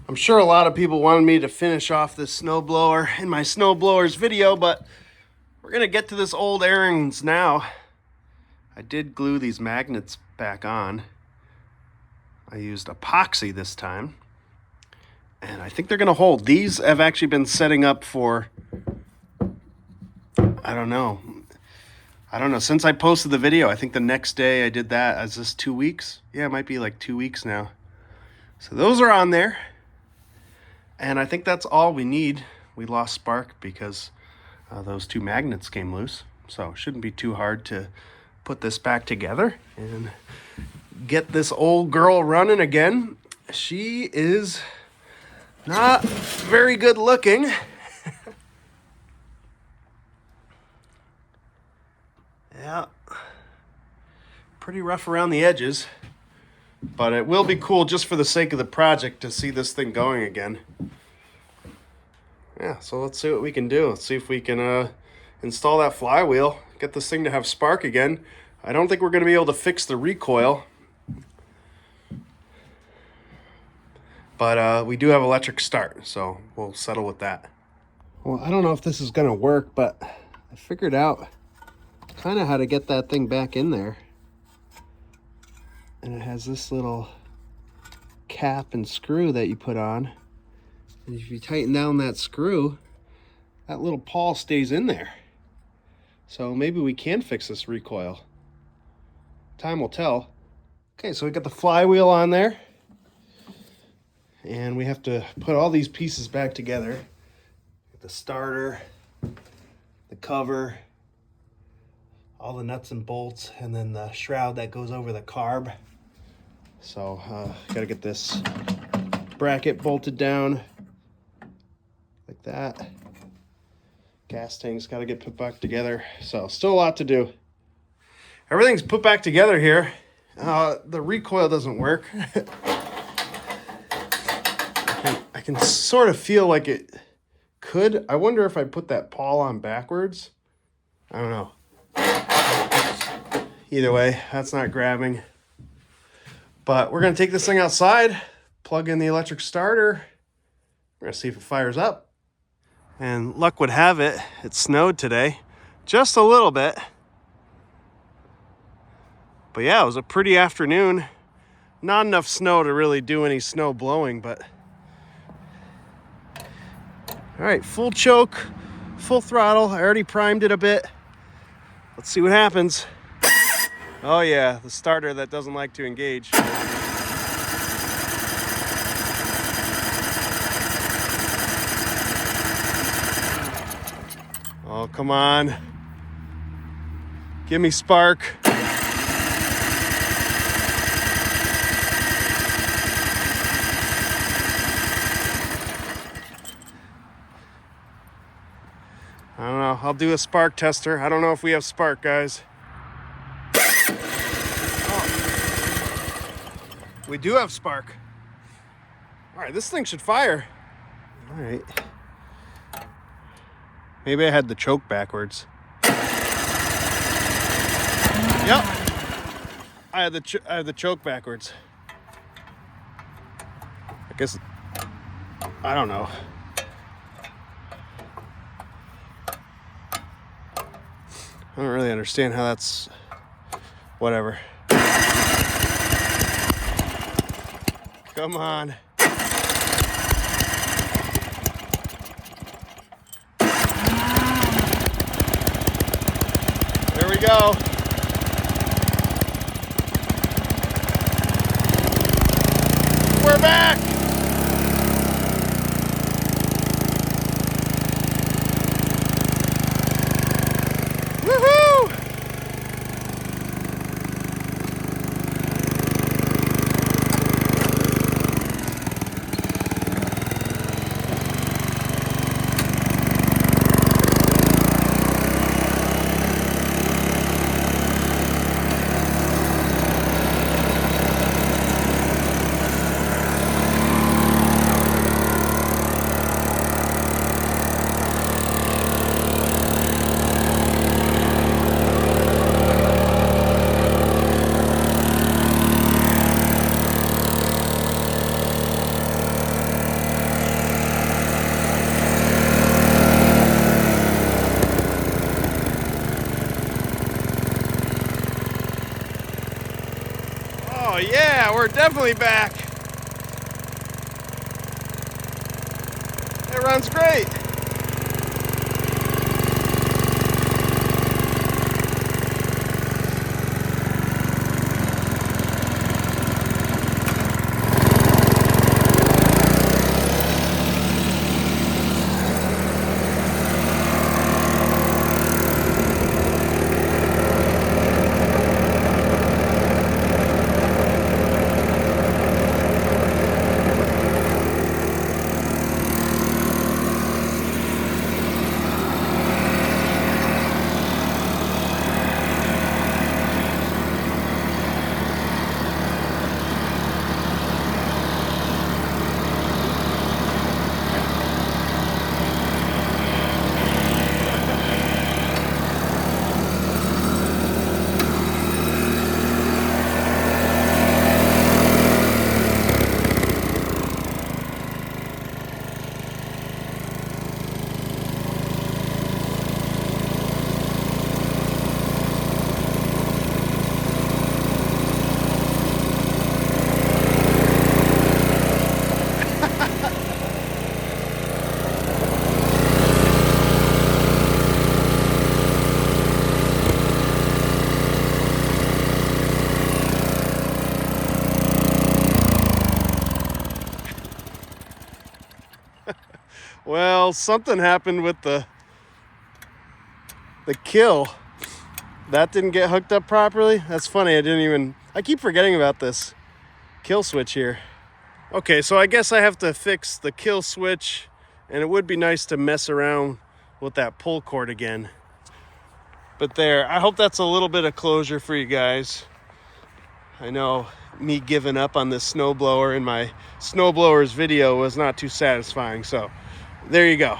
I'm sure a lot of people wanted me to finish off this snowblower in my snowblowers video, but we're gonna get to this old Ariens now. I did glue these magnets back on. I used epoxy this time, and I think they're gonna hold. These have actually been setting up for, I don't know, since I posted the video. I think the next day I did that. Is this 2 weeks? Yeah, it might be like 2 weeks now. So those are on there. And I think that's all we need. We lost spark because those two magnets came loose. So it shouldn't be too hard to put this back together and get this old girl running again. She is not very good looking. Yeah, pretty rough around the edges. But it will be cool just for the sake of the project to see this thing going again. Yeah, so let's see what we can do. Let's see if we can install that flywheel, get this thing to have spark again. I don't think we're going to be able to fix the recoil. But we do have electric start, so we'll settle with that. Well, I don't know if this is going to work, but I figured out kind of how to get that thing back in there. And it has this little cap and screw that you put on. And if you tighten down that screw, that little pawl stays in there. So maybe we can fix this recoil. Time will tell. Okay, so we got the flywheel on there. And we have to put all these pieces back together. The starter, the cover, all the nuts and bolts, and then the shroud that goes over the carb. So gotta get this bracket bolted down like that. Gas tank's gotta get put back together. So still a lot to do. Everything's put back together here. The recoil doesn't work. I can sort of feel like it could. I wonder if I put that pawl on backwards. I don't know. Either way, that's not grabbing. But we're going to take this thing outside, plug in the electric starter. We're going to see if it fires up. And luck would have it, it snowed today. Just a little bit. But yeah, it was a pretty afternoon. Not enough snow to really do any snow blowing, but... All right, full choke, full throttle. I already primed it a bit. Let's see what happens. Oh yeah, the starter that doesn't like to engage. Oh, come on. Give me spark. I don't know, I'll do a spark tester. I don't know if we have spark, guys. We do have spark. All right, this thing should fire. All right. Maybe I had the choke backwards. Yep. I had the choke backwards. I guess, I don't know. I don't really understand how that's, whatever. Come on. There we go. We're back. Woohoo! definitely back. It runs great. Well, something happened with the kill. That didn't get hooked up properly. That's funny. I keep forgetting about this kill switch here. Okay, so I guess I have to fix the kill switch, and it would be nice to mess around with that pull cord again. But there, I hope that's a little bit of closure for you guys. I know me giving up on this snowblower in my snowblowers video was not too satisfying, so there you go.